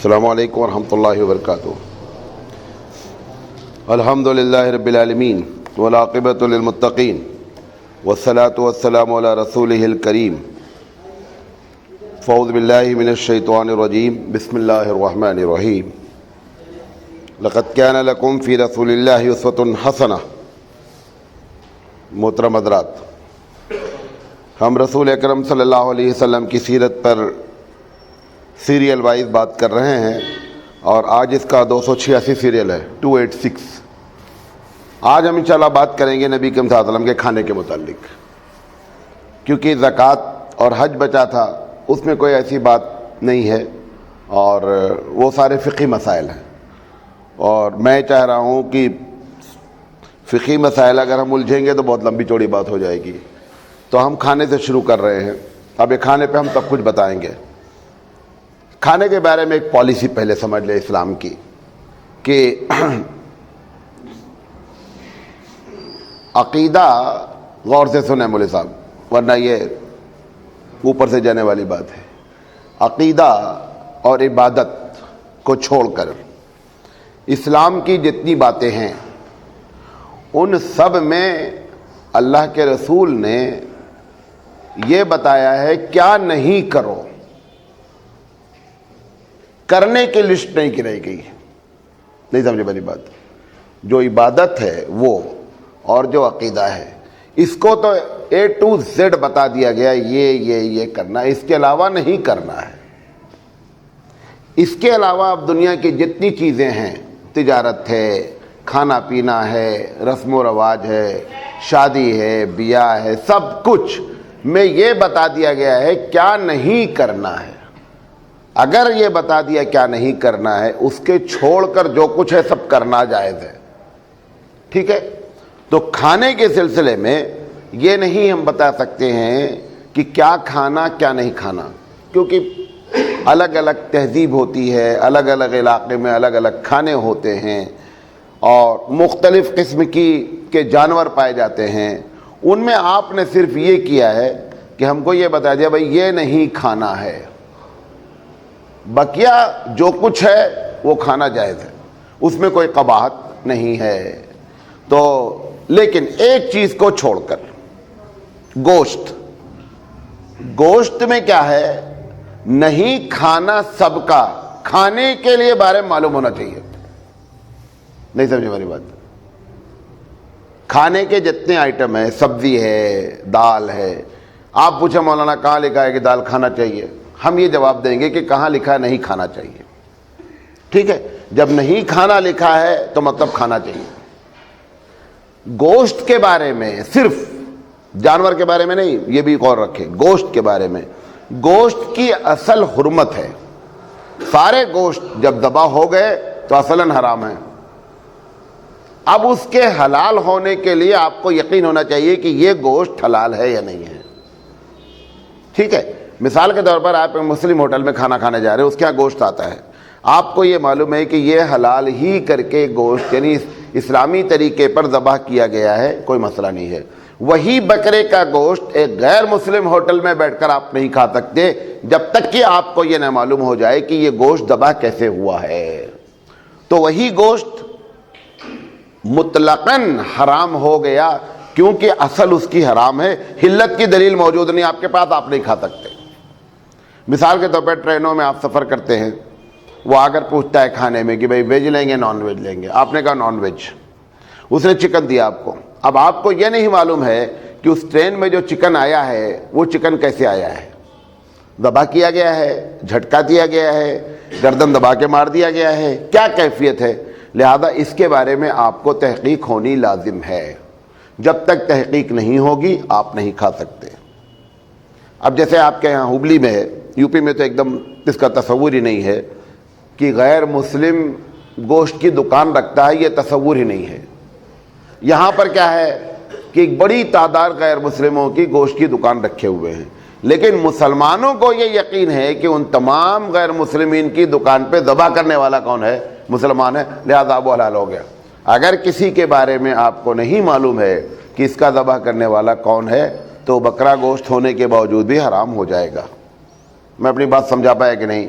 السلام علیکم ورحمۃ اللہ وبرکاتہ۔ الحمد للہ رب العالمین والعاقبۃ للمتقین والصلاۃ والسلام علی رسولہ الکریم۔ فاعوذ باللہ من الشیطان الرجیم، بسم اللہ الرحمن الرحیم۔ لقد کان لکم فی رسول اللہ اسوۃ حسنہ۔ محترم حضرات، ہم رسول اکرم صلی اللہ علیہ وسلم کی سیرت پر سیریل وائز بات کر رہے ہیں، اور آج اس کا 286 سیریل ہے، 286۔ آج ہم انشاءاللہ بات کریں گے نبی کریم صلی اللہ علیہ وسلم کے کھانے کے متعلق، کیونکہ زکوٰۃ اور حج بچا تھا، اس میں کوئی ایسی بات نہیں ہے، اور وہ سارے فقہی مسائل ہیں، اور میں چاہ رہا ہوں کہ فقہی مسائل اگر ہم الجھیں گے تو بہت لمبی چوڑی بات ہو جائے گی، تو ہم کھانے سے شروع کر رہے ہیں۔ اب یہ کھانے پہ ہم سب کچھ بتائیں گے۔ کھانے کے بارے میں ایک پالیسی پہلے سمجھ لیں اسلام کی، کہ عقیدہ، غور سے سنیں مولوی صاحب ورنہ یہ اوپر سے جانے والی بات ہے، عقیدہ اور عبادت کو چھوڑ کر اسلام کی جتنی باتیں ہیں ان سب میں اللہ کے رسول نے یہ بتایا ہے کیا نہیں کرو، کرنے کی لسٹ نہیں گرائی گئی۔ نہیں سمجھے میری بات؟ جو عبادت ہے وہ اور جو عقیدہ ہے، اس کو تو A to Z بتا دیا گیا، یہ کرنا ہے، اس کے علاوہ نہیں کرنا ہے۔ اس کے علاوہ اب دنیا کی جتنی چیزیں ہیں، تجارت ہے، کھانا پینا ہے، رسم و رواج ہے، شادی ہے، بیاہ ہے، سب کچھ میں یہ بتا دیا گیا ہے کیا نہیں کرنا ہے۔ اگر یہ بتا دیا کیا نہیں کرنا ہے، اس کے چھوڑ کر جو کچھ ہے سب کرنا جائز ہے، ٹھیک ہے؟ تو کھانے کے سلسلے میں یہ نہیں ہم بتا سکتے ہیں کہ کیا کھانا کیا نہیں کھانا، کیونکہ الگ الگ تہذیب ہوتی ہے، الگ الگ علاقے میں الگ الگ کھانے ہوتے ہیں، اور مختلف قسم کے جانور پائے جاتے ہیں۔ ان میں آپ نے صرف یہ کیا ہے کہ ہم کو یہ بتا دیا بھائی یہ نہیں کھانا ہے، بقیہ جو کچھ ہے وہ کھانا جائز ہے، اس میں کوئی قباحت نہیں ہے۔ تو لیکن ایک چیز کو چھوڑ کر، گوشت میں کیا ہے، نہیں کھانا سب کا، کھانے کے لیے بارے میں معلوم ہونا چاہیے۔ نہیں سمجھے میری بات؟ کھانے کے جتنے آئٹم ہیں، سبزی ہے، دال ہے، آپ پوچھیں مولانا کہاں لکھا ہے کہ دال کھانا چاہیے، ہم یہ جواب دیں گے کہ کہاں لکھا ہے نہیں کھانا چاہیے، ٹھیک ہے؟ جب نہیں کھانا لکھا ہے تو مطلب کھانا چاہیے۔ گوشت کے بارے میں، صرف جانور کے بارے میں نہیں، یہ بھی غور رکھیں، گوشت کے بارے میں، گوشت کی اصل حرمت ہے۔ سارے گوشت جب ذبح ہو گئے تو اصلاً حرام ہے۔ اب اس کے حلال ہونے کے لیے آپ کو یقین ہونا چاہیے کہ یہ گوشت حلال ہے یا نہیں ہے، ٹھیک ہے؟ مثال کے طور پر آپ مسلم ہوٹل میں کھانا کھانے جا رہے ہیں، اس کے یہاں گوشت آتا ہے، آپ کو یہ معلوم ہے کہ یہ حلال ہی کر کے گوشت، یعنی اسلامی طریقے پر ذبح کیا گیا ہے، کوئی مسئلہ نہیں ہے۔ وہی بکرے کا گوشت ایک غیر مسلم ہوٹل میں بیٹھ کر آپ نہیں کھا سکتے جب تک کہ آپ کو یہ نہ معلوم ہو جائے کہ یہ گوشت ذبح کیسے ہوا ہے۔ تو وہی گوشت مطلقاً حرام ہو گیا، کیونکہ اصل اس کی حرام ہے، حلت کی دلیل موجود نہیں آپ کے پاس، آپ نہیں کھا سکتے۔ مثال کے طور پر ٹرینوں میں آپ سفر کرتے ہیں، وہ آ کر پوچھتا ہے کھانے میں کہ بھائی ویج لیں گے نان ویج لیں گے، آپ نے کہا نان ویج، اس نے چکن دیا آپ کو۔ اب آپ کو یہ نہیں معلوم ہے کہ اس ٹرین میں جو چکن آیا ہے وہ چکن کیسے آیا ہے، ذبح کیا گیا ہے، جھٹکا دیا گیا ہے، گردن دبا کے مار دیا گیا ہے، کیا کیفیت ہے؟ لہذا اس کے بارے میں آپ کو تحقیق ہونی لازم ہے۔ جب تک تحقیق نہیں ہوگی آپ نہیں کھا سکتے۔ اب جیسے آپ کے یہاں ہبلی میں ہے، یو پی میں تو ایک دم اس کا تصور ہی نہیں ہے کہ غیر مسلم گوشت کی دکان رکھتا ہے، یہ تصور ہی نہیں ہے۔ یہاں پر کیا ہے کہ ایک بڑی تعداد غیر مسلموں کی گوشت کی دکان رکھے ہوئے ہیں، لیکن مسلمانوں کو یہ یقین ہے کہ ان تمام غیر مسلمین کی دکان پہ ذبح کرنے والا کون ہے؟ مسلمان ہے، لہذا وہ حلال ہو گیا۔ اگر کسی کے بارے میں آپ کو نہیں معلوم ہے کہ اس کا ذبح کرنے والا کون ہے تو بکرا گوشت ہونے کے باوجود بھی حرام ہو جائے گا۔ میں اپنی بات سمجھا پایا کہ نہیں؟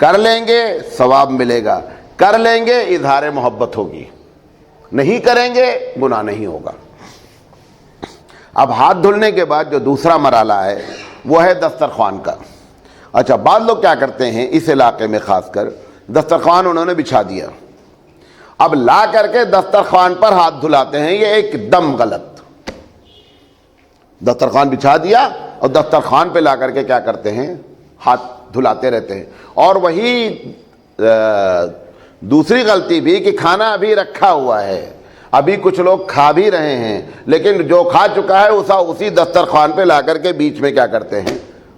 کر لیں گے ثواب ملے گا، کر لیں گے اظہار محبت ہوگی، نہیں کریں گے گناہ نہیں ہوگا۔ اب ہاتھ دھلنے کے بعد جو دوسرا مرحلہ ہے وہ ہے دسترخوان کا۔ اچھا، بعض لوگ کیا کرتے ہیں اس علاقے میں خاص کر، دسترخوان انہوں نے بچھا دیا، اب لا کر کے دسترخوان پر ہاتھ دھلاتے ہیں، یہ ایک دم غلط۔ دسترخوان بچھا دیا اور دسترخوان پہ لا کر کے کیا کرتے ہیں، ہاتھ دھلاتے رہتے ہیں۔ اور وہی دوسری غلطی بھی کہ کھانا ابھی رکھا ہوا ہے، ابھی کچھ لوگ کھا بھی رہے ہیں، لیکن جو کھا چکا ہے اسی دسترخوان پہ لا کر کے بیچ میں کیا کرتے ہیں،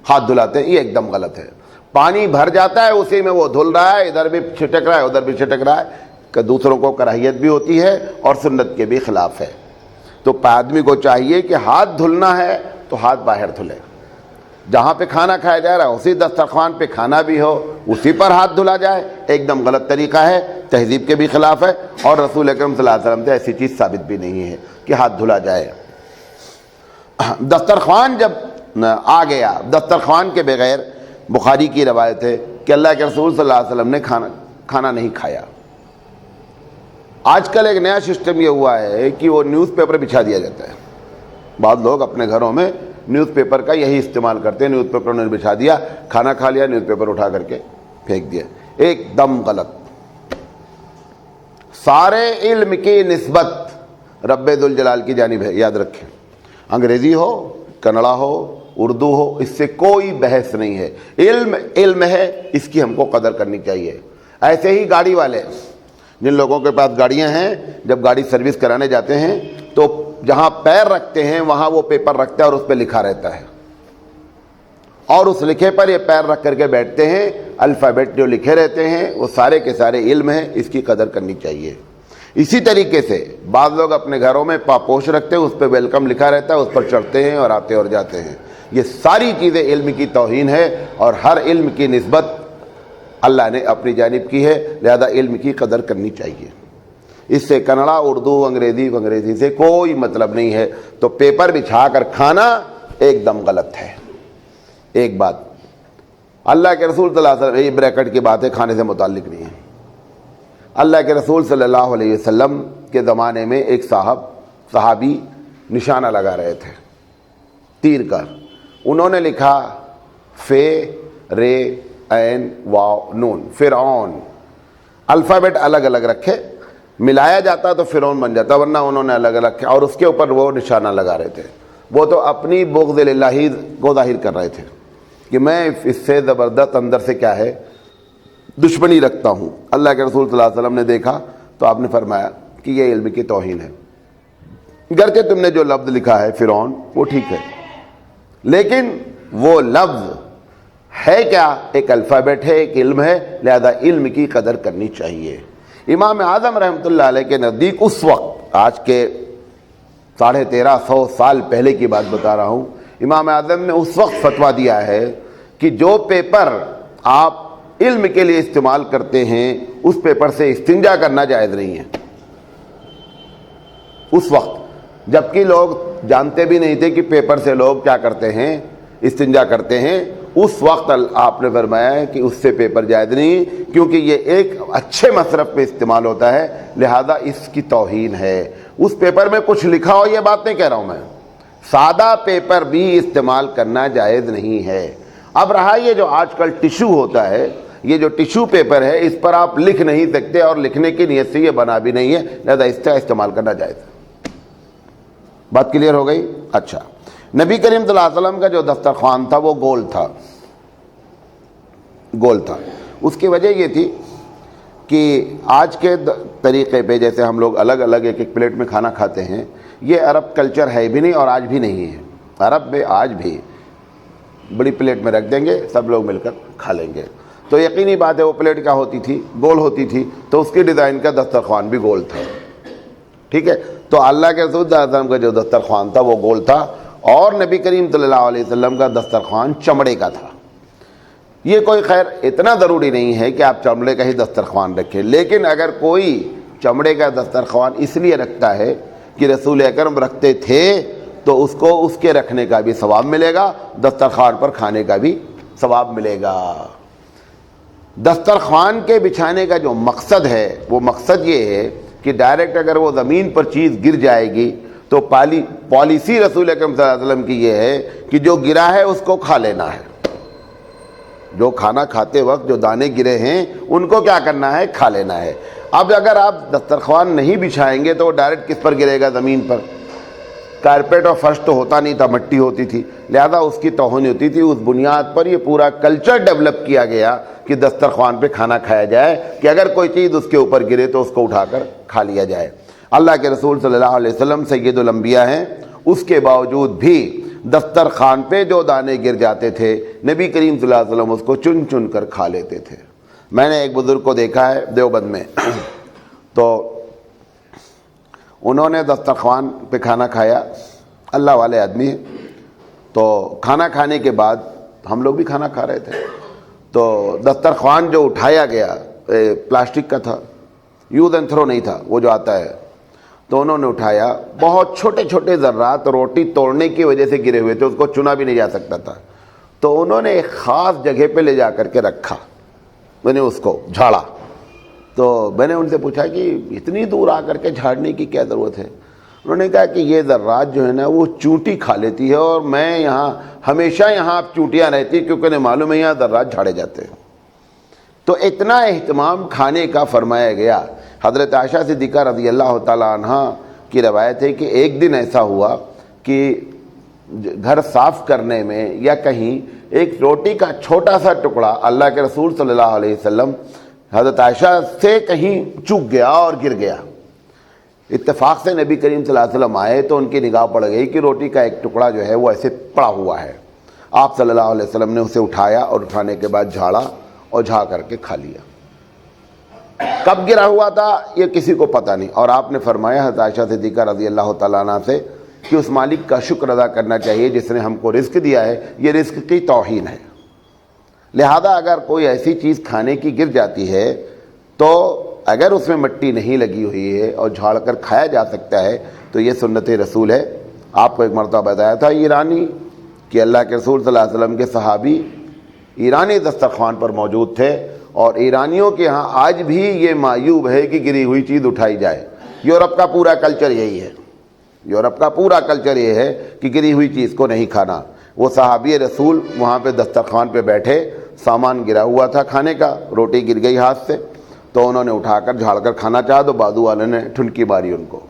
ہاتھ دھلاتے ہیں۔ یہ ایک دم غلط ہے۔ پانی بھر جاتا ہے، اسی میں وہ دھل رہا ہے، ادھر بھی چھٹک رہا ہے ادھر بھی چھٹک رہا ہے، کہ دوسروں کو کراہیت بھی ہوتی ہے اور سنت کے بھی خلاف ہے۔ تو آدمی کو چاہیے کہ ہاتھ دھلنا ہے تو ہاتھ باہر دھلے، جہاں پہ کھانا کھایا جا رہا ہے اسی دسترخوان پہ کھانا بھی ہو، اسی پر ہاتھ دھلا جائے۔ ایک دم غلط طریقہ ہے، تہذیب کے بھی خلاف ہے، اور رسول اکرم صلی اللہ علیہ وسلم سے ایسی چیز ثابت بھی نہیں ہے کہ ہاتھ دھلا جائے۔ دسترخوان جب آ گیا، دسترخوان کے بغیر بخاری کی روایت ہے کہ اللہ کے رسول صلی اللہ علیہ وسلم نے کھانا نہیں کھایا۔ آج کل ایک نیا سسٹم یہ ہوا ہے کہ وہ نیوز پیپر بچھا دیا جاتا ہے۔ بعض لوگ اپنے گھروں میں نیوز پیپر کا یہی استعمال کرتے ہیں، نیوز پیپر انہوں نے بچھا دیا، کھانا کھا لیا، نیوز پیپر اٹھا کر کے پھینک دیا۔ ایک دم غلط۔ سارے علم کی نسبت رب ذوالجلال کی جانب ہے، یاد رکھیں، انگریزی ہو، کنڑا ہو، اردو ہو، اس سے کوئی بحث نہیں ہے۔ علم ہے، اس کی ہم کو قدر کرنی چاہیے۔ ایسے ہی گاڑی والے، جن لوگوں کے پاس گاڑیاں ہیں، جب گاڑی سروس کرانے جاتے ہیں تو جہاں پیر رکھتے ہیں وہاں وہ پیپر رکھتا ہے اور اس پہ لکھا رہتا ہے، اور اس لکھے پر یہ پیر رکھ کر کے بیٹھتے ہیں، الفابیٹ جو لکھے رہتے ہیں وہ سارے کے سارے علم ہیں، اس کی قدر کرنی چاہیے۔ اسی طریقے سے بعض لوگ اپنے گھروں میں پاپوش رکھتے ہیں، اس پہ ویلکم لکھا رہتا ہے، اس پر چڑھتے ہیں اور آتے اور جاتے ہیں۔ یہ ساری چیزیں علم کی توہین ہے، اور ہر علم کی نسبت اللہ نے اپنی جانب کی ہے، لہذا علم کی قدر کرنی چاہیے۔ اس سے کنڑا، اردو، انگریزی سے کوئی مطلب نہیں ہے۔ تو پیپر بچھا کر کھانا ایک دم غلط ہے۔ ایک بات، اللہ کے رسول صلی اللہ علیہ وسلم، یہ بریکٹ کی بات ہے، کھانے سے متعلق نہیں ہے۔ اللہ کے رسول صلی اللہ علیہ وسلم کے زمانے میں ایک صحابی نشانہ لگا رہے تھے تیر کا، انہوں نے لکھا فے رے عین واو نون، فرعون۔ الفابیٹ الگ الگ رکھے، ملایا جاتا تو فرعون بن جاتا، ورنہ انہوں نے الگ الگ رکھے، اور اس کے اوپر وہ نشانہ لگا رہے تھے۔ وہ تو اپنی بغض للہ کو ظاہر کر رہے تھے کہ میں اس سے زبردست اندر سے کیا ہے، دشمنی رکھتا ہوں۔ اللہ کے رسول صلی اللہ علیہ وسلم نے دیکھا تو آپ نے فرمایا کہ یہ علم کی توہین ہے، گرچہ تم نے جو لفظ لکھا ہے فرعون وہ ٹھیک ہے، لیکن وہ لفظ ہے کیا، ایک الفابیٹ ہے، ایک علم ہے، لہذا علم کی قدر کرنی چاہیے۔ امام اعظم رحمۃ اللہ علیہ کے نزدیک اس وقت، آج کے 1350 سال پہلے کی بات بتا رہا ہوں، امام اعظم نے اس وقت فتویٰ دیا ہے کہ جو پیپر آپ علم کے لیے استعمال کرتے ہیں اس پیپر سے استنجا کرنا جائز نہیں ہے۔ اس وقت، جبکہ لوگ جانتے بھی نہیں تھے کہ پیپر سے لوگ کیا کرتے ہیں، استنجا کرتے ہیں، اس وقت آپ نے فرمایا ہے کہ اس سے پیپر جائز نہیں، کیونکہ یہ ایک اچھے مصرف پہ استعمال ہوتا ہے، لہذا اس کی توہین ہے۔ اس پیپر میں کچھ لکھا ہو، یہ بات نہیں کہہ رہا ہوں میں، سادہ پیپر بھی استعمال کرنا جائز نہیں ہے۔ اب رہا یہ جو آج کل ٹیشو ہوتا ہے، یہ جو ٹیشو پیپر ہے، اس پر آپ لکھ نہیں سکتے، اور لکھنے کی نیت سے یہ بنا بھی نہیں ہے، لہذا اس کا استعمال کرنا جائز ہے۔ بات کلیئر ہو گئی؟ اچھا، نبی کریم صلی اللہ علیہ وسلم کا جو دسترخوان تھا وہ گول تھا۔ اس کی وجہ یہ تھی کہ آج کے طریقے پہ جیسے ہم لوگ الگ الگ ایک ایک پلیٹ میں کھانا کھاتے ہیں، یہ عرب کلچر ہے بھی نہیں اور آج بھی نہیں ہے۔ عرب میں آج بھی بڑی پلیٹ میں رکھ دیں گے، سب لوگ مل کر کھا لیں گے۔ تو یقینی بات ہے وہ پلیٹ کیا ہوتی تھی، گول ہوتی تھی، تو اس کی ڈیزائن کا دسترخوان بھی گول تھا، ٹھیک ہے۔ تو اللہ کے رسول صلی اللہ علیہ وسلم کا جو دسترخوان تھا وہ گول تھا، اور نبی کریم صلی اللہ علیہ وسلم کا دسترخوان چمڑے کا تھا۔ یہ کوئی خیر اتنا ضروری نہیں ہے کہ آپ چمڑے کا ہی دسترخوان رکھیں، لیکن اگر کوئی چمڑے کا دسترخوان اس لیے رکھتا ہے کہ رسول اکرم رکھتے تھے تو اس کو اس کے رکھنے کا بھی ثواب ملے گا، دسترخوان پر کھانے کا بھی ثواب ملے گا۔ دسترخوان کے بچھانے کا جو مقصد ہے وہ مقصد یہ ہے کہ ڈائریکٹ اگر وہ زمین پر چیز گر جائے گی تو پالیسی رسول اکرم صلی اللہ علیہ وسلم کی یہ ہے کہ جو گرا ہے اس کو کھا لینا ہے. جو کھانا کھاتے وقت جو دانے گرے ہیں ان کو کیا کرنا ہے؟ کھا لینا ہے. اب اگر آپ دسترخوان نہیں بچھائیں گے تو وہ ڈائریکٹ کس پر گرے گا؟ زمین پر. کارپیٹ اور فرش تو ہوتا نہیں تھا، مٹی ہوتی تھی، لہذا اس کی توہین ہوتی تھی. اس بنیاد پر یہ پورا کلچر ڈیولپ کیا گیا کہ دسترخوان پہ کھانا کھایا جائے کہ اگر کوئی چیز اس کے اوپر گرے تو اس کو اٹھا کر کھا لیا جائے. اللہ کے رسول صلی اللہ علیہ وسلم سید الانبیاء ہیں، اس کے باوجود بھی دسترخوان پہ جو دانے گر جاتے تھے نبی کریم صلی اللہ علیہ وسلم اس کو چن چن کر کھا لیتے تھے. میں نے ایک بزرگ کو دیکھا ہے دیوبند میں، تو انہوں نے دسترخوان پہ کھانا کھایا، اللہ والے آدمی ہیں. تو کھانا کھانے کے بعد ہم لوگ بھی کھانا کھا رہے تھے، تو دسترخوان جو اٹھایا گیا پلاسٹک کا تھا، یوز اینڈ تھرو نہیں تھا وہ جو آتا ہے، تو انہوں نے اٹھایا، بہت چھوٹے چھوٹے ذرات روٹی توڑنے کی وجہ سے گرے ہوئے تھے، اس کو چنا بھی نہیں جا سکتا تھا. تو انہوں نے ایک خاص جگہ پہ لے جا کر کے رکھا، میں نے اس کو جھاڑا. تو میں نے ان سے پوچھا کہ اتنی دور آ کر کے جھاڑنے کی کیا ضرورت ہے؟ انہوں نے کہا کہ یہ ذرات جو ہے نا وہ چونٹی کھا لیتی ہے، اور میں یہاں ہمیشہ یہاں چونٹیاں رہتی کیونکہ انہیں معلوم ہے یہاں ذرات جھاڑے جاتے ہیں. تو اتنا اہتمام کھانے کا فرمایا گیا. حضرت عائشہ صدیقہ رضی اللہ تعالیٰ عنہ کی روایت ہے کہ ایک دن ایسا ہوا کہ گھر صاف کرنے میں یا کہیں ایک روٹی کا چھوٹا سا ٹکڑا اللہ کے رسول صلی اللہ علیہ وسلم حضرت عائشہ سے کہیں چوک گیا اور گر گیا. اتفاق سے نبی کریم صلی اللہ علیہ وسلم آئے تو ان کی نگاہ پڑ گئی کہ روٹی کا ایک ٹکڑا جو ہے وہ ایسے پڑا ہوا ہے. آپ صلی اللہ علیہ وسلم نے اسے اٹھایا اور اٹھانے کے بعد جھاڑا اور جھا کر کے کھا لیا. کب گرا ہوا تھا یہ کسی کو پتہ نہیں. اور آپ نے فرمایا حضرت عائشہ صدیقہ رضی اللہ تعالیٰ عنہ سے کہ اس مالک کا شکر ادا کرنا چاہیے جس نے ہم کو رزق دیا ہے، یہ رزق کی توہین ہے. لہذا اگر کوئی ایسی چیز کھانے کی گر جاتی ہے تو اگر اس میں مٹی نہیں لگی ہوئی ہے اور جھاڑ کر کھایا جا سکتا ہے تو یہ سنت رسول ہے. آپ کو ایک مرتبہ بتایا تھا ایرانی کہ اللہ کے رسول صلی اللہ علیہ وسلم کے صحابی ایرانی دسترخوان پر موجود تھے، اور ایرانیوں کے ہاں آج بھی یہ معیوب ہے کہ گری ہوئی چیز اٹھائی جائے. یورپ کا پورا کلچر یہی ہے، یورپ کا پورا کلچر یہ ہے کہ گری ہوئی چیز کو نہیں کھانا. وہ صحابی رسول وہاں پہ دسترخوان پہ بیٹھے، سامان گرا ہوا تھا کھانے کا، روٹی گر گئی ہاتھ سے، تو انہوں نے اٹھا کر جھاڑ کر کھانا چاہا تو بازو والے نے ٹھنکی ماری ان کو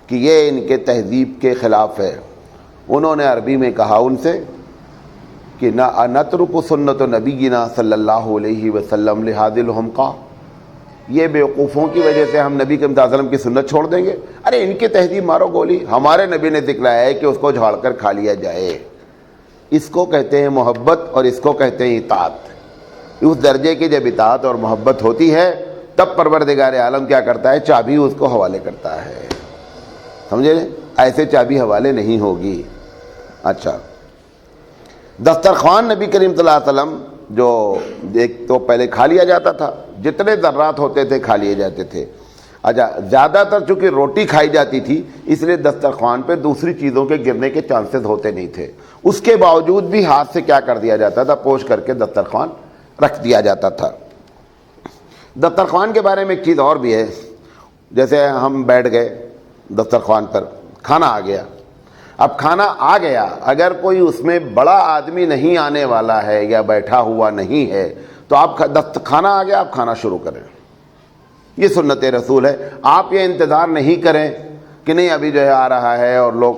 کہ یہ ان کے تہذیب کے خلاف ہے. انہوں نے عربی میں کہا ان سے کہ نترک سنت نبینا صلی اللہ علیہ وسلم لہذا الحمقى، یہ بیوقوفوں کی وجہ سے ہم نبی کریم صلی اللہ علیہ وسلم کی سنت چھوڑ دیں گے؟ ارے ان کی تہذیب مارو گولی، ہمارے نبی نے دکھلایا ہے کہ اس کو جھاڑ کر کھا لیا جائے. اس کو کہتے ہیں محبت اور اس کو کہتے ہیں اطاعت. اس درجے کی جب اطاعت اور محبت ہوتی ہے تب پروردگار عالم کیا کرتا ہے؟ چابی اس کو حوالے کرتا ہے. سمجھے؟ ایسے چابی حوالے نہیں ہوگی. اچھا، دسترخوان نبی کریم صلی اللہ علیہ وسلم جو ایک تو پہلے کھا لیا جاتا تھا، جتنے ذرات ہوتے تھے کھا لیے جاتے تھے. اچھا، زیادہ تر چونکہ روٹی کھائی جاتی تھی اس لیے دسترخوان پہ دوسری چیزوں کے گرنے کے چانسز ہوتے نہیں تھے. اس کے باوجود بھی ہاتھ سے کیا کر دیا جاتا تھا؟ پوچھ کر کے دسترخوان رکھ دیا جاتا تھا. دسترخوان کے بارے میں ایک چیز اور بھی ہے. جیسے ہم بیٹھ گئے دسترخوان پر، کھانا آ گیا. اب کھانا آ گیا، اگر کوئی اس میں بڑا آدمی نہیں آنے والا ہے یا بیٹھا ہوا نہیں ہے تو آپ کھانا آ گیا آپ کھانا شروع کریں. یہ سنت رسول ہے. آپ یہ انتظار نہیں کریں کہ نہیں ابھی جو ہے آ رہا ہے اور لوگ،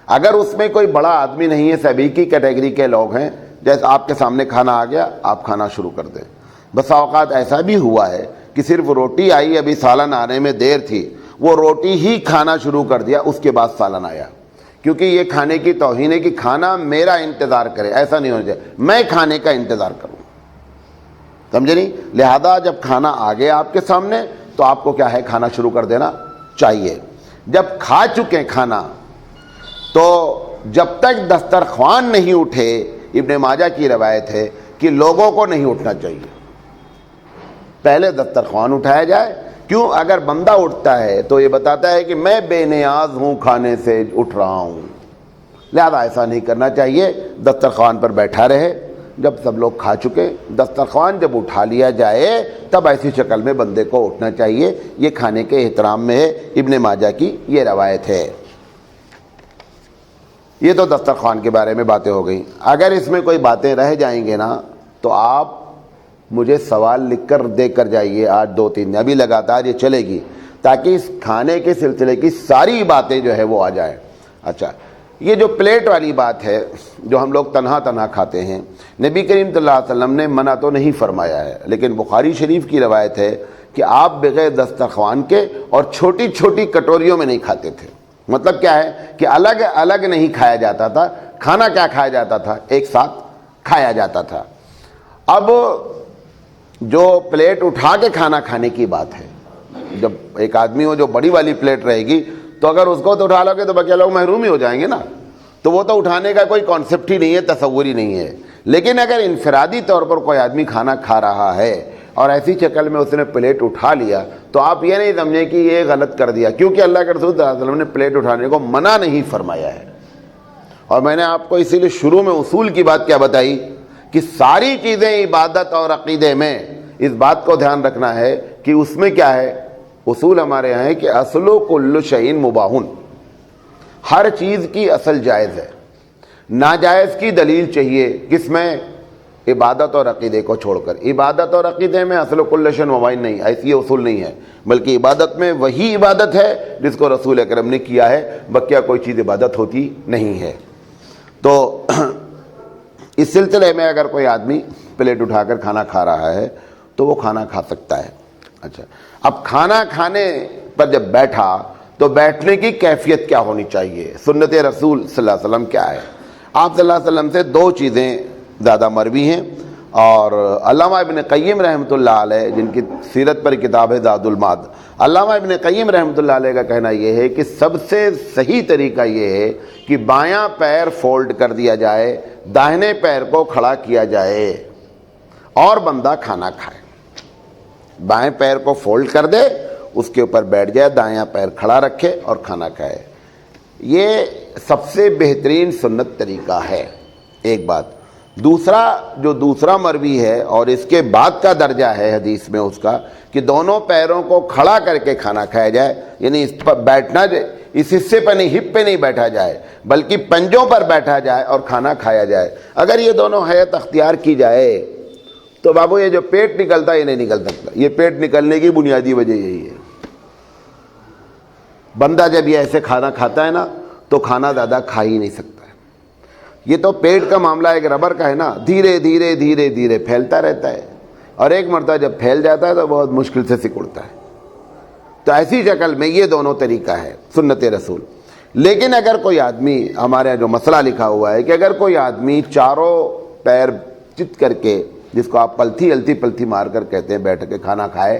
اگر اس میں کوئی بڑا آدمی نہیں ہے، سبھی کی کیٹیگری کے لوگ ہیں، جیسے آپ کے سامنے کھانا آ گیا آپ کھانا شروع کر دیں. بس اوقات ایسا بھی ہوا ہے کہ صرف روٹی آئی، ابھی سالن آنے میں دیر تھی، وہ روٹی ہی کھانا شروع کر دیا، اس کے بعد سالن آیا. کیونکہ یہ کھانے کی توہین ہے کہ کھانا میرا انتظار کرے، ایسا نہیں ہونا چاہیے میں کھانے کا انتظار کروں. سمجھے نہیں؟ لہذا جب کھانا آ گیا آپ کے سامنے تو آپ کو کیا ہے؟ کھانا شروع کر دینا چاہیے. جب کھا چکے کھانا تو جب تک دسترخوان نہیں اٹھے، ابن ماجہ کی روایت ہے کہ لوگوں کو نہیں اٹھنا چاہیے، پہلے دسترخوان اٹھایا جائے. کیوں؟ اگر بندہ اٹھتا ہے تو یہ بتاتا ہے کہ میں بے نیاز ہوں، کھانے سے اٹھ رہا ہوں. لہذا ایسا نہیں کرنا چاہیے. دسترخوان پر بیٹھا رہے، جب سب لوگ کھا چکے، دسترخوان جب اٹھا لیا جائے تب ایسی شکل میں بندے کو اٹھنا چاہیے۔ یہ کھانے کے احترام میں ہے، ابن ماجہ کی یہ روایت ہے۔ یہ تو دسترخوان کے بارے میں باتیں ہو گئیں۔ اگر اس میں کوئی باتیں رہ جائیں گے نا تو آپ مجھے سوال لکھ کر دے کر جائیے، آج 2-3 ابھی لگاتار یہ چلے گی، تاکہ اس کھانے کے سلسلے کی ساری باتیں جو ہے وہ آ جائیں۔ اچھا، یہ جو پلیٹ والی بات ہے جو ہم لوگ تنہا تنہا کھاتے ہیں، نبی کریم صلی اللہ علیہ وسلم نے منع تو نہیں فرمایا ہے، لیکن بخاری شریف کی روایت ہے کہ آپ بغیر دسترخوان کے اور چھوٹی چھوٹی کٹوریوں میں نہیں کھاتے تھے۔ مطلب کیا ہے کہ الگ الگ نہیں کھایا جاتا تھا، کھانا کیا کھایا جاتا تھا، ایک ساتھ کھایا جاتا تھا۔ اب جو پلیٹ اٹھا کے کھانا کھانے کی بات ہے، جب ایک آدمی ہو جو بڑی والی پلیٹ رہے گی تو اگر اس کو تو اٹھا لو گے تو بقیہ لوگ محروم ہی ہو جائیں گے نا، تو وہ تو اٹھانے کا کوئی کانسیپٹ ہی نہیں ہے، تصور ہی نہیں ہے۔ لیکن اگر انفرادی طور پر کوئی آدمی کھانا کھا رہا ہے اور ایسی شکل میں اس نے پلیٹ اٹھا لیا تو آپ یہ نہیں سمجھیں کہ یہ غلط کر دیا، کیونکہ اللہ کے رسول صلی اللہ علیہ وسلم نے پلیٹ اٹھانے کو منع نہیں فرمایا ہے۔ اور میں نے آپ کو اسی لیے شروع میں اصول کی بات کیا بتائی کہ ساری چیزیں عبادت اور عقیدے میں اس بات کو دھیان رکھنا ہے کہ اس میں کیا ہے، اصول ہمارے یہاں ہے کہ اصل کل شیء مباح، ہر چیز کی اصل جائز ہے، ناجائز کی دلیل چاہیے، کس میں؟ عبادت اور عقیدے کو چھوڑ کر۔ عبادت اور عقیدے میں اصل کل شیء مباح نہیں، ایسی اصول نہیں ہے، بلکہ عبادت میں وہی عبادت ہے جس کو رسول اکرم نے کیا ہے، بقیہ کوئی چیز عبادت ہوتی نہیں ہے۔ تو اس سلسلے میں اگر کوئی آدمی پلیٹ اٹھا کر کھانا کھا رہا ہے تو وہ کھانا کھا سکتا ہے۔ اچھا، اب کھانا کھانے پر جب بیٹھا تو بیٹھنے کی کیفیت کیا ہونی چاہیے، سنت رسول صلی اللہ علیہ وسلم کیا ہے؟ آپ صلی اللہ علیہ وسلم سے 2 چیزیں زیادہ مروی ہیں، اور علامہ ابن قیم رحمۃ اللہ علیہ جن کی سیرت پر کتاب ہے زاد المعاد، علامہ ابن قیم رحمۃ اللہ علیہ کا کہنا یہ ہے کہ سب سے صحیح طریقہ یہ ہے کہ بایاں پیر فولڈ کر دیا جائے، داہنے پیر کو کھڑا کیا جائے اور بندہ کھانا کھائے۔ بائیں پیر کو فولڈ کر دے، اس کے اوپر بیٹھ جائے، دایاں پیر کھڑا رکھے اور کھانا کھائے۔ یہ سب سے بہترین سنت طریقہ ہے، ایک بات۔ دوسرا مروی ہے اور اس کے بعد کا درجہ ہے حدیث میں اس کا کہ دونوں پیروں کو کھڑا کر کے کھانا کھایا جائے، یعنی اس پر بیٹھنا، اس حصے پہ نہیں، ہپ پہ نہیں بیٹھا جائے بلکہ پنجوں پر بیٹھا جائے اور کھانا کھایا جائے۔ اگر یہ دونوں حیت اختیار کی جائے تو بابو یہ جو پیٹ نکلتا ہے یہ نہیں نکل سکتا۔ یہ پیٹ نکلنے کی بنیادی وجہ یہی ہے، بندہ جب یہ ایسے کھانا کھاتا ہے نا تو کھانا زیادہ کھا ہی نہیں سکتا ہے۔ یہ تو پیٹ کا معاملہ ایک ربر کا ہے نا، دھیرے دھیرے دھیرے دھیرے پھیلتا رہتا ہے، اور ایک مرتبہ جب پھیل جاتا ہے تو بہت مشکل سے سکڑتا ہے۔ تو ایسی شکل میں یہ دونوں طریقہ ہے سنت رسول۔ لیکن اگر کوئی آدمی، ہمارے یہاں جو مسئلہ لکھا ہوا ہے کہ اگر کوئی آدمی چاروں پیر چت کر کے، جس کو آپ پلتھی التی پلتھی مار کر کہتے ہیں، بیٹھ کے کھانا کھائے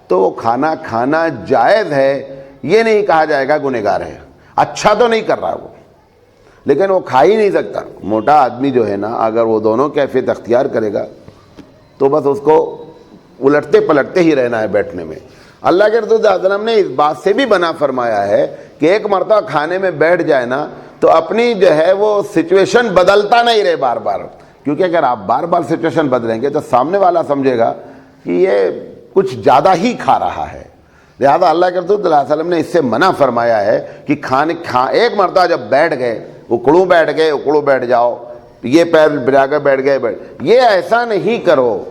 تو وہ کھانا کھانا جائز ہے، یہ نہیں کہا جائے گا گنہگار ہے۔ اچھا تو نہیں کر رہا وہ، لیکن وہ کھا ہی نہیں سکتا۔ موٹا آدمی جو ہے نا، اگر وہ دونوں کیفیت اختیار کرے گا تو بس اس کو الٹتے پلٹتے ہی رہنا ہے بیٹھنے میں۔ اللہ کے رسول صلی اللہ علیہ وسلم نے اس بات سے بھی منع فرمایا ہے کہ ایک مرتبہ کھانے میں بیٹھ جائے نا تو اپنی جو ہے وہ سچویشن بدلتا نہیں رہے بار بار، کیونکہ اگر آپ بار بار سچویشن بدلیں گے تو سامنے والا سمجھے گا کہ یہ کچھ زیادہ ہی کھا رہا ہے۔ لہذا اللہ کے رسول صلی اللہ علیہ وسلم نے اس سے منع فرمایا ہے کہ ایک مرتبہ جب بیٹھ گئے، اکڑوں بیٹھ گئے، اکڑوں بیٹھ جاؤ، یہ پیر بجا کر بیٹھ گئے، یہ ایسا نہیں کرو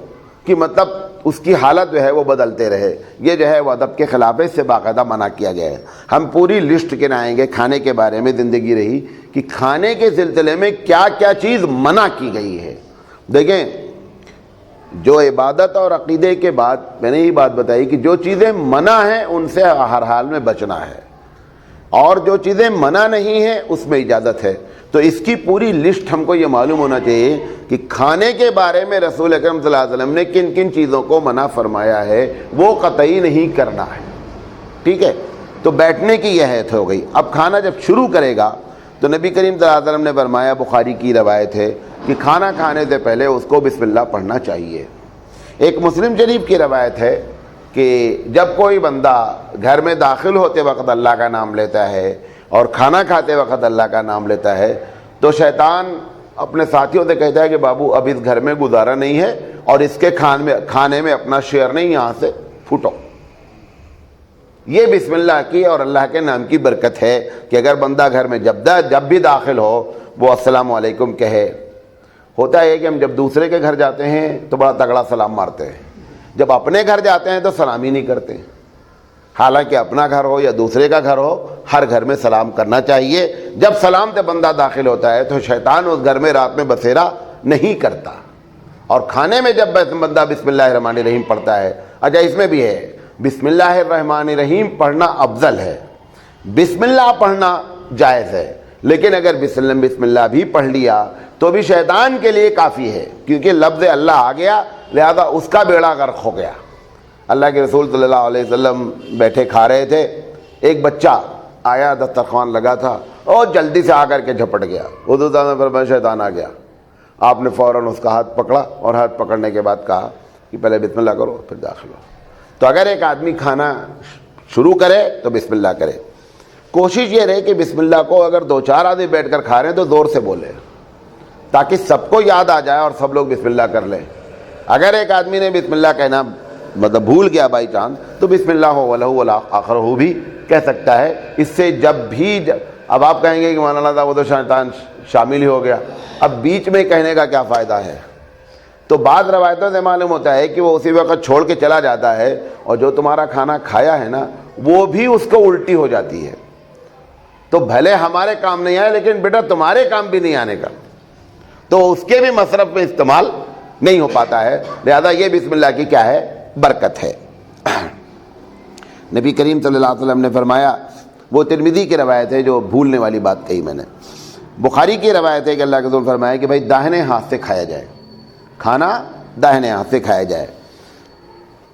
کہ مطلب اس کی حالت جو ہے وہ بدلتے رہے۔ یہ جو ہے وہ ادب کے خلاف ہے، اس سے باقاعدہ منع کیا گیا ہے۔ ہم پوری لسٹ گنائیں گے کھانے کے بارے میں، زندگی رہی کہ کھانے کے سلسلے میں کیا کیا چیز منع کی گئی ہے۔ دیکھیں، جو عبادت اور عقیدے کے بعد میں نے یہ بات بتائی کہ جو چیزیں منع ہیں ان سے ہر حال میں بچنا ہے، اور جو چیزیں منع نہیں ہیں اس میں اجازت ہے۔ تو اس کی پوری لسٹ ہم کو یہ معلوم ہونا چاہیے کہ کھانے کے بارے میں رسول اکرم صلی اللہ علیہ وسلم نے کن کن چیزوں کو منع فرمایا ہے، وہ قطعی نہیں کرنا ہے، ٹھیک ہے۔ تو بیٹھنے کی یہ حیثیت ہو گئی۔ اب کھانا جب شروع کرے گا تو نبی کریم صلی اللہ علیہ وسلم نے فرمایا، بخاری کی روایت ہے کہ کھانا کھانے سے پہلے اس کو بسم اللہ پڑھنا چاہیے۔ ایک مسلم شریف کی روایت ہے کہ جب کوئی بندہ گھر میں داخل ہوتے وقت اللہ کا نام لیتا ہے اور کھانا کھاتے وقت اللہ کا نام لیتا ہے تو شیطان اپنے ساتھیوں سے کہتا ہے کہ بابو اب اس گھر میں گزارا نہیں ہے اور اس کے کھانے میں اپنا شیئر نہیں، یہاں سے پھوٹو۔ یہ بسم اللہ کی اور اللہ کے نام کی برکت ہے کہ اگر بندہ گھر میں جب بھی داخل ہو وہ السلام علیکم کہے۔ ہوتا ہے کہ ہم جب دوسرے کے گھر جاتے ہیں تو بڑا تگڑا سلام مارتے ہیں، جب اپنے گھر جاتے ہیں تو سلام ہی نہیں کرتے۔ حالانکہ اپنا گھر ہو یا دوسرے کا گھر ہو، ہر گھر میں سلام کرنا چاہیے۔ جب سلام سے بندہ داخل ہوتا ہے تو شیطان اس گھر میں رات میں بسیرا نہیں کرتا۔ اور کھانے میں جب بندہ بسم اللہ الرحمن الرحیم پڑھتا ہے، اچھا اس میں بھی ہے بسم اللہ الرحمن الرحیم پڑھنا افضل ہے، بسم اللہ پڑھنا جائز ہے، لیکن اگر بسم اللہ بھی پڑھ لیا تو بھی شیطان کے لیے کافی ہے، کیونکہ لفظ اللہ آ گیا لہذا اس کا بیڑا غرق ہو گیا۔ اللہ کے رسول صلی اللہ علیہ وسلم بیٹھے کھا رہے تھے، ایک بچہ آیا، دسترخوان لگا تھا اور جلدی سے آ کر کے جھپٹ گیا۔ حضور صلی اللہ علیہ وسلم شیطان آ گیا، آپ نے فوراً اس کا ہاتھ پکڑا اور ہاتھ پکڑنے کے بعد کہا کہ پہلے بسم اللہ کرو پھر داخل ہو۔ تو اگر ایک آدمی کھانا شروع کرے تو بسم اللہ کرے، کوشش یہ رہے کہ بسم اللہ کو اگر 2-4 آدمی بیٹھ کر کھا رہے ہیں تو زور سے بولے تاکہ سب کو یاد آ جائے اور سب لوگ بسم اللہ کر لیں۔ اگر ایک آدمی نے بسم اللہ کہنا مطلب بھول گیا بائی چانس تو بسم اللہ ہو ولہ آخر ہو بھی کہہ سکتا ہے۔ اس سے جب بھی اب آپ کہیں گے کہ مولانا صاحب وہ تو شیطان شامل ہی ہو گیا، اب بیچ میں کہنے کا کیا فائدہ ہے؟ تو بعض روایتوں سے معلوم ہوتا ہے کہ وہ اسی وقت چھوڑ کے چلا جاتا ہے اور جو تمہارا کھانا کھایا ہے نا وہ بھی اس کو الٹی ہو جاتی ہے۔ تو بھلے ہمارے کام نہیں آئے لیکن بیٹا تمہارے کام بھی نہیں آنے کا، تو اس کے بھی مصرف میں استعمال نہیں ہو پاتا ہے، لہذا یہ بسم اللہ کی کیا ہے؟ برکت ہے۔ نبی کریم صلی اللہ علیہ وسلم نے فرمایا، وہ ترمذی کی روایت ہے جو بھولنے والی بات کہی میں نے، بخاری کی روایت ہے کہ اللہ کے رسول فرمایا کہ بھائی داہنے ہاتھ سے کھایا جائے، کھانا داہنے ہاتھ سے کھایا جائے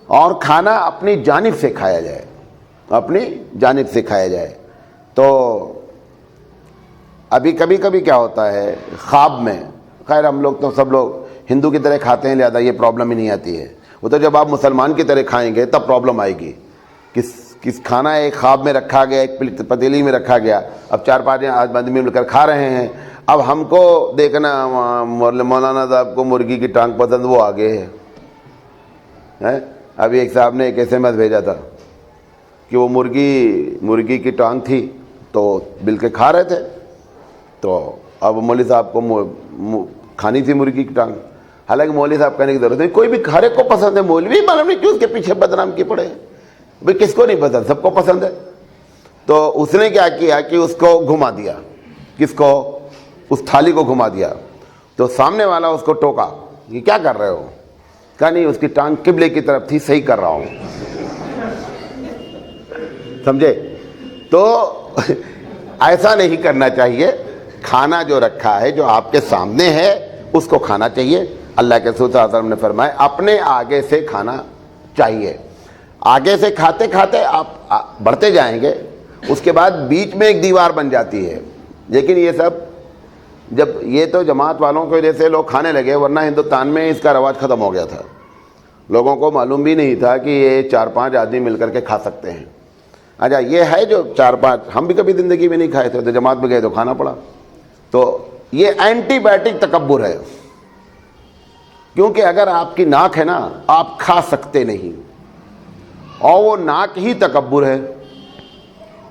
اور کھانا اپنی جانب سے کھایا جائے، اپنی جانب سے کھایا جائے۔ تو ابھی کبھی کبھی کیا ہوتا ہے خواب میں، خیر ہم لوگ تو سب لوگ ہندو کی طرح کھاتے ہیں لہذا یہ پرابلم ہی نہیں آتی ہے، وہ تو جب آپ مسلمان کی طرح کھائیں گے تب پرابلم آئے گی۔ کس کھانا ایک خواب میں رکھا گیا، ایک پتیلی میں رکھا گیا، اب 4-5 آدمی مل کر کھا رہے ہیں، اب ہم کو دیکھنا مولانا صاحب کو مرغی کی ٹانگ پسند، وہ آگے ہے۔ ابھی ایک صاحب نے ایک SMS بھیجا تھا کہ وہ مرغی کی ٹانگ تھی تو مل کے کھا رہے تھے، تو اب مولوی صاحب کو کھانی تھی مرغی کی ٹانگ، حالانکہ مولوی صاحب کہنے کی ضرورت نہیں، کوئی بھی ہر ایک کو پسند ہے، مولوی معلوم نہیں کیوں اس کے پیچھے بدنام کی پڑے، بھائی کس کو نہیں پسند، سب کو پسند ہے۔ تو اس نے کیا کیا کہ اس کو گھما دیا، کس کو؟ اس تھالی کو گھما دیا، تو سامنے والا اس کو ٹوکا، یہ کیا کر رہے ہو؟ کہا نہیں اس کی ٹانگ قبلے کی طرف تھی، صحیح کر رہا ہوں، سمجھے؟ تو ایسا نہیں کرنا چاہیے، کھانا جو رکھا ہے جو آپ کے سامنے ہے اس کو کھانا چاہیے۔ اللہ کے رسول صلی اللہ علیہ وسلم نے فرمایا اپنے آگے سے کھانا چاہیے، آگے سے کھاتے کھاتے آپ بڑھتے جائیں گے، اس کے بعد بیچ میں ایک دیوار بن جاتی ہے۔ لیکن یہ سب جب یہ تو جماعت والوں کی وجہ سے لوگ کھانے لگے، ورنہ ہندوستان میں اس کا رواج ختم ہو گیا تھا، لوگوں کو معلوم بھی نہیں تھا کہ یہ 4-5 آدمی مل کر کے کھا سکتے ہیں۔ اچھا یہ ہے جو 4-5 ہم بھی کبھی زندگی میں نہیں کھائے تھے، تو جماعت میں گئے تو کھانا پڑا۔ تو یہ اینٹی بایوٹک تکبر ہے، کیونکہ اگر آپ کی ناک ہے نا آپ کھا سکتے نہیں، اور وہ ناک ہی تکبر ہے،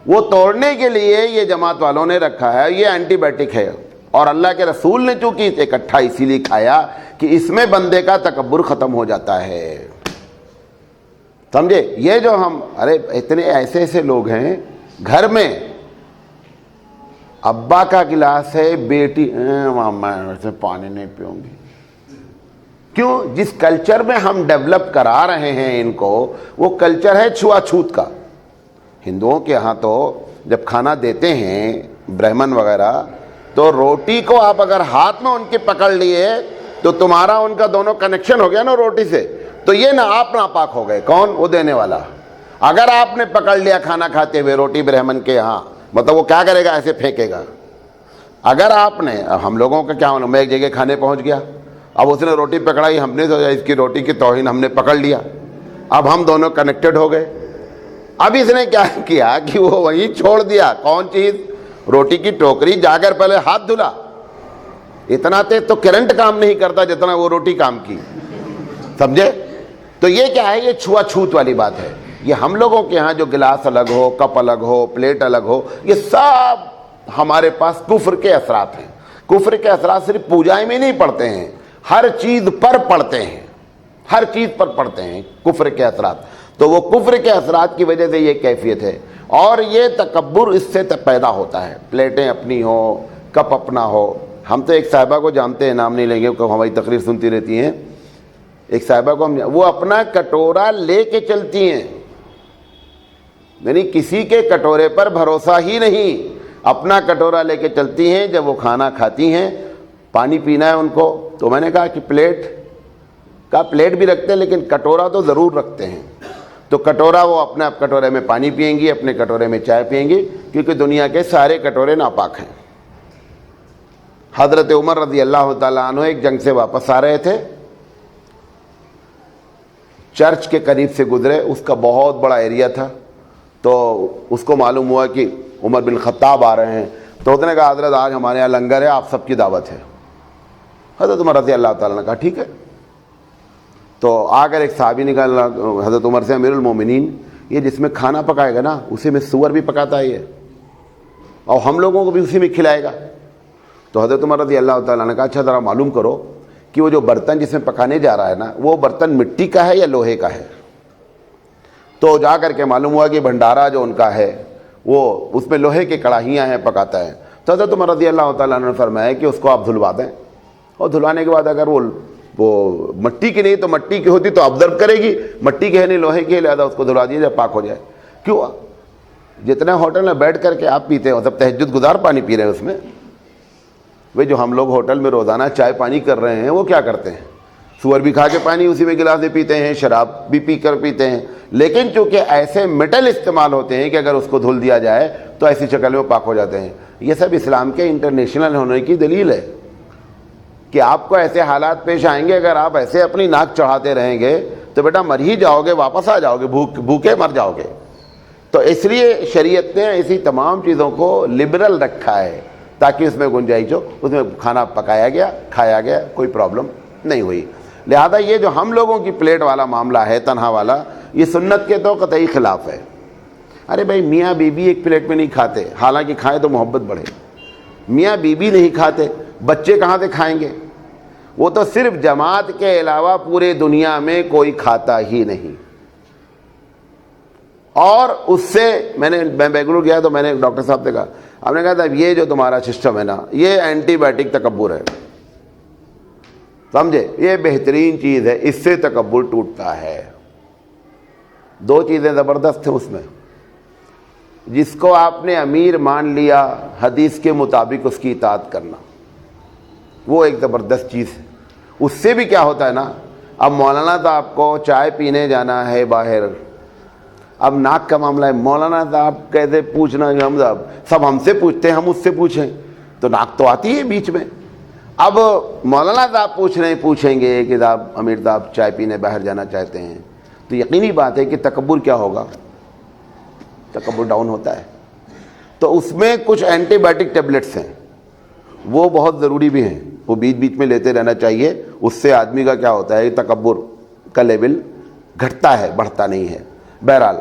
وہ توڑنے کے لیے یہ جماعت والوں نے رکھا ہے، یہ اینٹی بایوٹک ہے۔ اور اللہ کے رسول نے چونکہ اکٹھا اسی لیے کھایا کہ اس میں بندے کا تکبر ختم ہو جاتا ہے، سمجھے؟ یہ جو ہم اتنے ایسے لوگ ہیں گھر میں، ابا کا گلاس ہے، بیٹی میں ویسے پانی نہیں پیوں گی، کیوں؟ جس کلچر میں ہم ڈیولپ کرا رہے ہیں ان کو، وہ کلچر ہے چھوا چھوت کا۔ ہندوؤں کے ہاں تو جب کھانا دیتے ہیں برہمن وغیرہ، تو روٹی کو آپ اگر ہاتھ میں ان کے پکڑ لیے تو تمہارا ان کا دونوں کنیکشن ہو گیا نا روٹی سے، تو یہ نہ آپ ناپاک ہو گئے، کون؟ وہ دینے والا۔ اگر آپ نے پکڑ لیا کھانا کھاتے ہوئے روٹی برہمن کے یہاں، مطلب وہ کیا کرے گا؟ ایسے پھینکے گا۔ اگر آپ نے، ہم لوگوں کا کیا ہونا، میں ایک جگہ کھانے پہنچ گیا، اب اس نے روٹی پکڑائی، ہم نے سوچا اس کی روٹی کی توہین ہم نے پکڑ لیا، اب ہم دونوں کنیکٹڈ ہو گئے۔ اب اس نے کیا کیا کہ وہ وہیں چھوڑ دیا، کون چیز؟ روٹی کی ٹوکری، جا کر پہلے ہاتھ دھلا، اتنا تیز تو کرنٹ کام نہیں کرتا جتنا وہ روٹی کام کی, سمجھے؟ تو یہ کیا ہے, یہ چھوا چھوت والی بات ہے. یہ ہم لوگوں کے ہاں جو گلاس الگ ہو, کپ الگ ہو, پلیٹ الگ ہو, یہ سب ہمارے پاس کفر کے اثرات ہیں. کفر کے اثرات صرف پوجائیں میں نہیں پڑتے ہیں, ہر چیز پر پڑتے ہیں, ہر چیز پر پڑتے ہیں کفر کے اثرات. تو وہ کفر کے اثرات کی وجہ سے یہ کیفیت ہے, اور یہ تکبر اس سے پیدا ہوتا ہے. پلیٹیں اپنی ہو, کپ اپنا ہو. ہم تو ایک صاحبہ کو جانتے ہیں, نام نہیں لیں گے, ہماری تقریر سنتی رہتی ہیں. ایک صاحبہ کو وہ اپنا کٹورا لے کے چلتی ہیں, یعنی کسی کے کٹورے پر بھروسہ ہی نہیں, اپنا کٹورا لے کے چلتی ہیں. جب وہ کھانا کھاتی ہیں, پانی پینا ہے ان کو, تو میں نے کہا کہ پلیٹ بھی رکھتے ہیں لیکن کٹورا تو ضرور رکھتے ہیں. تو کٹورا وہ اپنے کٹورے میں پانی پئیں گی, اپنے کٹورے میں چائے پئیں گی, کیونکہ دنیا کے سارے کٹورے ناپاک ہیں. حضرت عمر رضی اللہ تعالیٰ عنہ ایک جنگ سے واپس آ رہے تھے, چرچ کے قریب سے گزرے, اس کا بہت بڑا ایریا تھا. تو اس کو معلوم ہوا کہ عمر بن خطاب آ رہے ہیں, تو اس نے کہا حضرت آج ہمارے یہاں لنگر ہے, آپ سب کی دعوت ہے. حضرت عمر رضی اللہ تعالیٰ نے کہا ٹھیک ہے. تو آ کر ایک صحابی نے کہا حضرت عمر سے, امیر المومنین, یہ جس میں کھانا پکائے گا نا اسی میں سور بھی پکاتا ہے یہ, اور ہم لوگوں کو بھی اسی میں کھلائے گا. تو حضرت عمر رضی اللہ تعالیٰ نے کہا اچھا ذرا معلوم کرو کہ وہ جو برتن جس میں پکانے جا رہا ہے نا, وہ برتن مٹی کا ہے یا لوہے کا ہے. تو جا کر کے معلوم ہوا کہ بھنڈارا جو ان کا ہے وہ اس میں لوہے کی کڑاہیاں ہیں, پکاتا ہے. تو حضرت عمر رضی اللہ تعالیٰ نے فرمایا کہ اس کو آپ دھلوا دیں, اور دھلوانے کے بعد اگر وہ مٹی کی نہیں تو مٹی کی ہوتی تو آبزرو کرے گی, مٹی کی ہے نہیں لوہے کی ہے, لہٰذا اس کو دھلوا دیجیے جب پاک ہو جائے. کیوں, جتنے ہوٹل میں بیٹھ کر کے آپ پیتے ہیں, سب تہجد گزار پانی پی رہے ہیں اس میں. وہ جو ہم لوگ ہوٹل میں روزانہ چائے پانی کر رہے ہیں, وہ کیا کرتے ہیں, سور بھی کھا کے پانی اسی میں گلاس میں پیتے ہیں, شراب بھی پی کر پیتے ہیں. لیکن چونکہ ایسے میٹل استعمال ہوتے ہیں کہ اگر اس کو دھل دیا جائے تو ایسی شکل میں پاک ہو جاتے ہیں. یہ سب اسلام کے انٹرنیشنل ہونے کی دلیل ہے کہ آپ کو ایسے حالات پیش آئیں گے, اگر آپ ایسے اپنی ناک چڑھاتے رہیں گے تو بیٹا مر ہی جاؤ گے, واپس آ جاؤ گے, بھوکے مر جاؤ گے. تو اس لیے شریعت نے ایسی تمام چیزوں کو لبرل رکھا ہے تاکہ اس میں گنجائش ہو, اس میں کھانا پکایا گیا, کھایا گیا, کوئی پرابلم نہیں ہوئی. لہذا یہ جو ہم لوگوں کی پلیٹ والا معاملہ ہے, تنہا والا, یہ سنت کے تو قطعی خلاف ہے. ارے بھائی میاں بیوی ایک پلیٹ میں نہیں کھاتے, حالانکہ کھائیں تو محبت بڑھے. میاں بیوی نہیں کھاتے, بچے کہاں سے کھائیں گے؟ وہ تو صرف جماعت کے علاوہ پورے دنیا میں کوئی کھاتا ہی نہیں. اور اس سے میں بنگلور گیا تو میں نے ڈاکٹر صاحب سے کہا, آپ نے کہا تھا یہ جو تمہارا سسٹم ہے نا, یہ اینٹی بائیوٹک تکبر ہے, سمجھے, یہ بہترین چیز ہے, اس سے تکبر ٹوٹتا ہے. دو چیزیں زبردست ہیں اس میں. جس کو آپ نے امیر مان لیا, حدیث کے مطابق اس کی اطاعت کرنا, وہ ایک زبردست چیز ہے. اس سے بھی کیا ہوتا ہے نا, اب مولانا صاحب کو چائے پینے جانا ہے باہر, اب ناک کا معاملہ ہے, مولانا صاحب کیسے پوچھنا, ہم صاحب سب ہم سے پوچھتے ہیں, ہم اس سے پوچھیں تو ناک تو آتی ہے بیچ میں. اب مولانا صاحب پوچھیں گے کہ صاحب امیر صاحب چائے پینے باہر جانا چاہتے ہیں, تو یقینی بات ہے کہ تکبر کیا ہوگا, تکبر ڈاؤن ہوتا ہے. تو اس میں کچھ اینٹی بائیوٹک ٹیبلٹس ہیں, وہ بہت ضروری بھی ہیں, وہ بیچ بیچ میں لیتے رہنا چاہیے. اس سے آدمی کا کیا ہوتا ہے, تکبر کا لیول گھٹتا ہے, بڑھتا نہیں ہے. بہرحال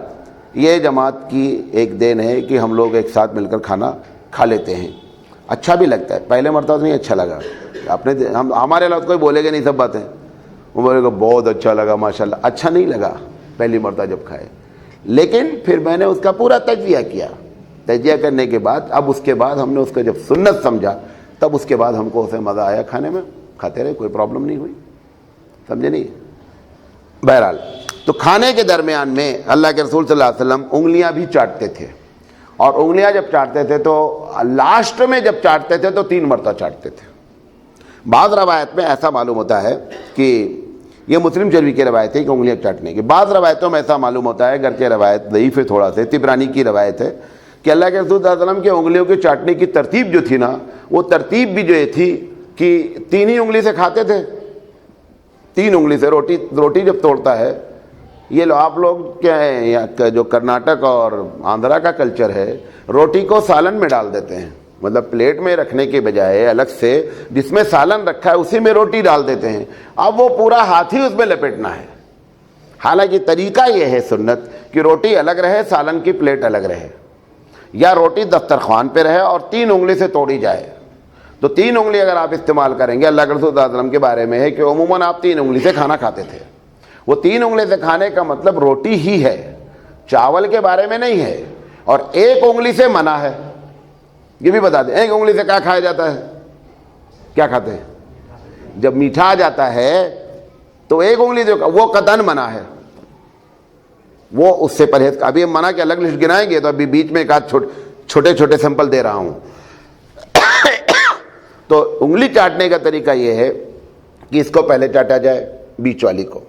یہ جماعت کی ایک دین ہے کہ ہم لوگ ایک ساتھ مل کر کھانا کھا لیتے ہیں. اچھا بھی لگتا ہے. پہلے مرتبہ نہیں اچھا لگا, ہمارے علاوہ کوئی بولے گا نہیں, سب باتیں وہ بولے گا بہت اچھا لگا ماشاءاللہ. اچھا نہیں لگا پہلی مرتبہ جب کھائے, لیکن پھر میں نے اس کا پورا تجزیہ کیا. تجزیہ کرنے کے بعد اب اس کے بعد ہم نے اس کا جب سنت سمجھا, تب اس کے بعد ہم کو اسے مزہ آیا کھانے میں, کھاتے رہے, کوئی پرابلم نہیں ہوئی, سمجھے نہیں. بہرحال تو کھانے کے درمیان میں اللہ کے رسول صلی اللہ علیہ وسلم انگلیاں بھی چاٹتے تھے, اور انگلیاں جب چاٹتے تھے تو لاسٹ میں جب چاٹتے تھے تو 3 مرتبہ چاٹتے تھے. بعض روایت میں ایسا معلوم ہوتا ہے کہ یہ مسلم شریف کی روایت ہے کہ انگلیاں چاٹنے کی. بعض روایتوں میں ایسا معلوم ہوتا ہے, گرچہ روایت ضعیف ہے تھوڑا سے, طبرانی کی روایت ہے کہ اللہ کے رسول صلی اللہ علیہ وسلم کی انگلیوں کے چاٹنے کی ترتیب جو تھی نا, وہ ترتیب بھی جو یہ تھی کہ 3 ہی انگلی سے کھاتے تھے, 3 انگلی سے. روٹی جب توڑتا ہے, یہ لو آپ لوگ کیا ہے, جو کرناٹک اور آندھرا کا کلچر ہے, روٹی کو سالن میں ڈال دیتے ہیں, مطلب پلیٹ میں رکھنے کے بجائے الگ سے جس میں سالن رکھا ہے اسی میں روٹی ڈال دیتے ہیں. اب وہ پورا ہاتھ ہی اس میں لپیٹنا ہے. حالانکہ طریقہ یہ ہے سنت کہ روٹی الگ رہے, سالن کی پلیٹ الگ رہے, یا روٹی دسترخوان پہ رہے اور 3 انگلی سے توڑی جائے. تو 3 انگلی اگر آپ استعمال کریں گے, اللہ کے رسول صلی اللہ علیہ وسلم کے بارے میں ہے کہ عموماً آپ 3 انگلی سے کھانا کھاتے تھے. وہ 3 انگلی سے کھانے کا مطلب روٹی ہی ہے, چاول کے بارے میں نہیں ہے. اور 1 انگلی سے منع ہے, یہ بھی بتا دیں. 1 انگلی سے کیا کھایا جاتا ہے؟ کیا کھاتے ہیں؟ جب میٹھا آ جاتا ہے تو 1 انگلی جو وہ قطعاً منع ہے, وہ اس سے پرہیز. ابھی ہم منع کے الگ لسٹ گنائیں گے تو ابھی بیچ میں ایک آدھ چھوٹے چھوٹے سیمپل دے رہا ہوں. تو انگلی چاٹنے کا طریقہ یہ ہے کہ اس کو پہلے چاٹا جائے, بیچ والی کو,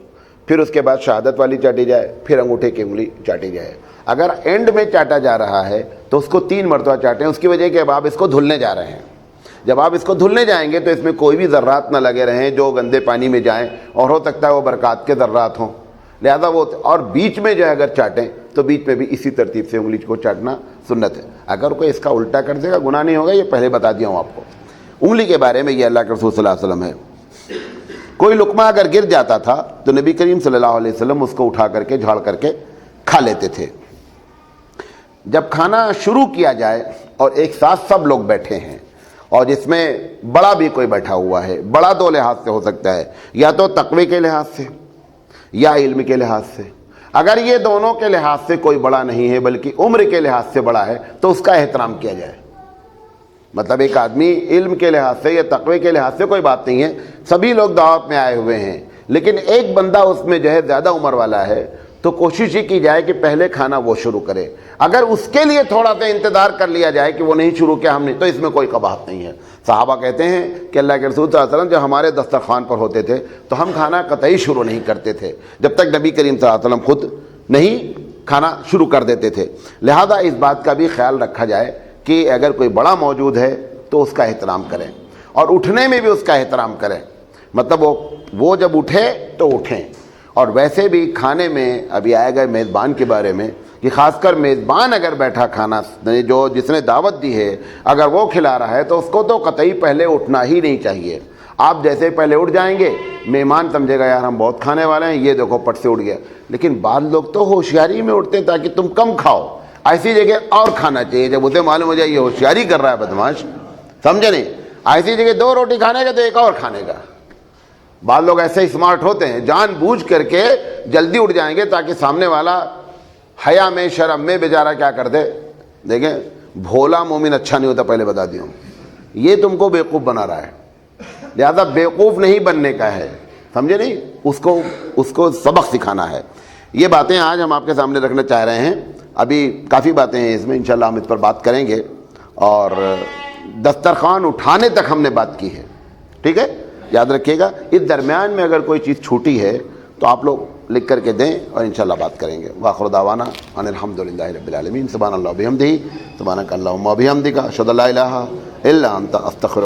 پھر اس کے بعد شہادت والی چاٹی جائے, پھر انگوٹھے کی انگلی چاٹی جائے. اگر اینڈ میں چاٹا جا رہا ہے تو اس کو 3 مرتبہ چاٹیں. اس کی وجہ کہ اب آپ اس کو دھلنے جا رہے ہیں. جب آپ اس کو دھلنے جائیں گے تو اس میں کوئی بھی ذرات نہ لگے رہیں جو گندے پانی میں جائیں, اور ہو سکتا ہے وہ برکات کے ذرات ہوں, لہذا وہ. اور بیچ میں جو ہے اگر چاٹیں تو بیچ میں بھی اسی ترتیب سے انگلی کو چاٹنا سنت ہے. اگر کوئی اس کا الٹا کر دے گا گناہ نہیں ہوگا, یہ پہلے بتا دیا ہوں آپ کو. انگلی کے بارے میں یہ اللہ کے رسول صلی اللہ علیہ وسلم ہے. کوئی لقمہ اگر گر جاتا تھا تو نبی کریم صلی اللہ علیہ وسلم اس کو اٹھا کر کے جھاڑ کر کے کھا لیتے تھے. جب کھانا شروع کیا جائے اور ایک ساتھ سب لوگ بیٹھے ہیں, اور جس میں بڑا بھی کوئی بیٹھا ہوا ہے, بڑا 2 لحاظ سے ہو سکتا ہے, یا تو تقوی کے لحاظ سے یا علم کے لحاظ سے. اگر یہ دونوں کے لحاظ سے کوئی بڑا نہیں ہے بلکہ عمر کے لحاظ سے بڑا ہے تو اس کا احترام کیا جائے. مطلب ایک آدمی علم کے لحاظ سے یا تقوی کے لحاظ سے کوئی بات نہیں ہے, سبھی لوگ دعوت میں آئے ہوئے ہیں, لیکن ایک بندہ اس میں جو ہے زیادہ عمر والا ہے, تو کوشش یہ کی جائے کہ پہلے کھانا وہ شروع کرے. اگر اس کے لیے تھوڑا سا انتظار کر لیا جائے کہ وہ نہیں شروع کیا ہم نے, تو اس میں کوئی قباحت نہیں ہے. صحابہ کہتے ہیں کہ اللہ کے رسول صلی اللہ علیہ وسلم جب ہمارے دسترخوان پر ہوتے تھے تو ہم کھانا قطعی شروع نہیں کرتے تھے جب تک نبی کریم صلی اللہ علیہ وسلم خود نہیں کھانا شروع کر دیتے تھے. لہذا اس بات کا بھی خیال رکھا جائے کہ اگر کوئی بڑا موجود ہے تو اس کا احترام کریں, اور اٹھنے میں بھی اس کا احترام کریں. مطلب وہ جب اٹھے تو اٹھیں. اور ویسے بھی کھانے میں ابھی آئے گا میزبان کے بارے میں کہ خاص کر میزبان اگر بیٹھا کھانا جو جس نے دعوت دی ہے اگر وہ کھلا رہا ہے تو اس کو تو قطعی پہلے اٹھنا ہی نہیں چاہیے. آپ جیسے پہلے اٹھ جائیں گے مہمان سمجھے گا یار ہم بہت کھانے والے ہیں, یہ دیکھو پٹ سے اٹھ گیا. لیکن بعض لوگ تو ہوشیاری میں اٹھتے ہیں تاکہ تم کم کھاؤ, ایسی جگہ اور کھانا چاہیے جب اسے معلوم ہو جائے یہ ہوشیاری کر رہا ہے بدماش, سمجھے نہیں. ایسی جگہ 2 روٹی کھانے کا تو 1 اور کھانے کا. بعض لوگ ایسے اسمارٹ ہوتے ہیں, جان بوجھ کر کے جلدی اٹھ جائیں گے تاکہ سامنے والا حیا میں شرم میں بیچارہ کیا کر دے. دیکھیں بھولا مومن اچھا نہیں ہوتا, پہلے بتا دیا ہوں. یہ تم کو بیوقوف بنا رہا ہے, لہذا بیوقوف نہیں بننے کا ہے, سمجھے نہیں. اس کو سبق سکھانا ہے. یہ باتیں آج ہم آپ کے سامنے رکھنا چاہ رہے ہیں. ابھی کافی باتیں ہیں اس میں, انشاءاللہ ہم اس پر بات کریں گے. اور دسترخوان اٹھانے تک ہم نے بات کی ہے, ٹھیک ہے, یاد رکھیے گا. اس درمیان میں اگر کوئی چیز چھوٹی ہے تو آپ لوگ لکھ کر کے دیں اور انشاءاللہ بات کریں گے. وآخر دعوانا ان الحمدللہ رب العالمین. سبحان اللہ و بحمدہ, سبحانک اللہم و بحمدک, اشہد ان لا الہ الا انت استغفرک.